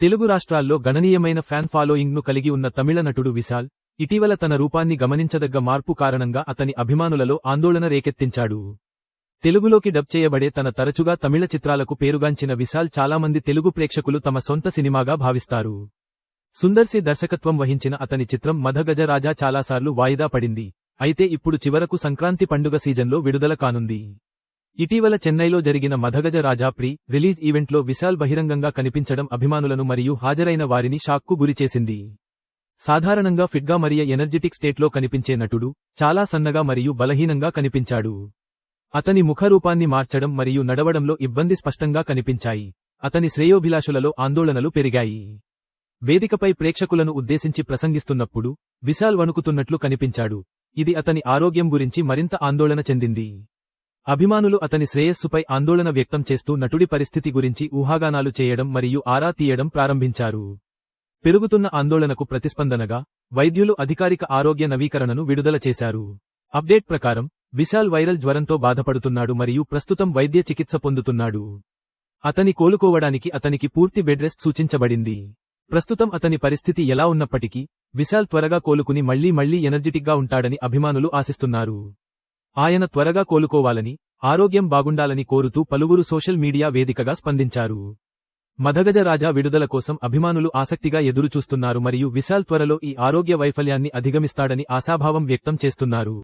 తెలుగు రాష్ట్రాల్లో గణనీయమైన ఫ్యాన్ ఫాలోయింగ్ను కలిగి ఉన్న తమిళ నటుడు విశాల్ ఇటీవల తన రూపాన్ని గమనించదగ్గ మార్పు కారణంగా అతని అభిమానులలో ఆందోళన రేకెత్తించాడు. తెలుగులోకి డబ్ చేయబడే తన తరచుగా తమిళ చిత్రాలకు పేరుగాంచిన విశాల్ చాలామంది తెలుగు ప్రేక్షకులు తమ సొంత సినిమాగా భావిస్తారు. సుందర్ సి దర్శకత్వం వహించిన అతని చిత్రం మధగజ రాజా చాలాసార్లు వాయిదా పడింది. అయితే ఇప్పుడు చివరకు సంక్రాంతి పండుగ సీజన్లో విడుదల కానుంది. ఇటీవల చెన్నైలో జరిగిన మధగజ రాజా ప్రీ రిలీజ్ ఈవెంట్లో విశాల్ బహిరంగంగా కనిపించడం అభిమానులను మరియు హాజరైన వారిని షాక్కు గురిచేసింది. సాధారణంగా ఫిట్గా మరియు ఎనర్జిటిక్ స్టేట్లో కనిపించే నటుడు చాలా సన్నగా మరియు బలహీనంగా కనిపించాడు. అతని ముఖరూపాన్ని మార్చడం మరియు నడవడంలో ఇబ్బంది స్పష్టంగా కనిపించాయి. అతని శ్రేయోభిలాషులలో ఆందోళనలు పెరిగాయి. వేదికపై ప్రేక్షకులను ఉద్దేశించి ప్రసంగిస్తున్నప్పుడు విశాల్ వణుకుతున్నట్లు కనిపించాడు. ఇది అతని ఆరోగ్యం గురించి మరింత ఆందోళన చెందింది. అభిమానులు అతని శ్రేయస్సుపై ఆందోళన వ్యక్తం చేస్తూ నటుడి పరిస్థితి గురించి ఊహాగానాలు చేయడం మరియు ఆరా తీయడం ప్రారంభించారు. పెరుగుతున్న ఆందోళనకు ప్రతిస్పందనగా వైద్యులు అధికారిక ఆరోగ్య నవీకరణను విడుదల చేశారు. అప్డేట్ ప్రకారం విశాల్ వైరల్ జ్వరంతో బాధపడుతున్నాడు మరియు ప్రస్తుతం వైద్య చికిత్స పొందుతున్నాడు. అతని కోలుకోవడానికి అతనికి పూర్తి బెడ్ రెస్ట్ సూచించబడింది. ప్రస్తుతం అతని పరిస్థితి ఎలా ఉన్నప్పటికీ విశాల్ త్వరగా కోలుకుని మళ్లీ ఎనర్జిటిక్గా ఉంటాడని అభిమానులు ఆశిస్తున్నారు. ఆయన త్వరగా కోలుకోవాలని, ఆరోగ్యం బాగుండాలని కోరుతూ పలువురు సోషల్ మీడియా వేదికగా స్పందించారు. మధగజ రాజా విడుదల కోసం అభిమానులు ఆసక్తిగా ఎదురుచూస్తున్నారు మరియు విశాల్ త్వరలో ఈ ఆరోగ్య వైఫల్యాన్ని అధిగమిస్తాడని ఆశాభావం వ్యక్తం చేస్తున్నారు.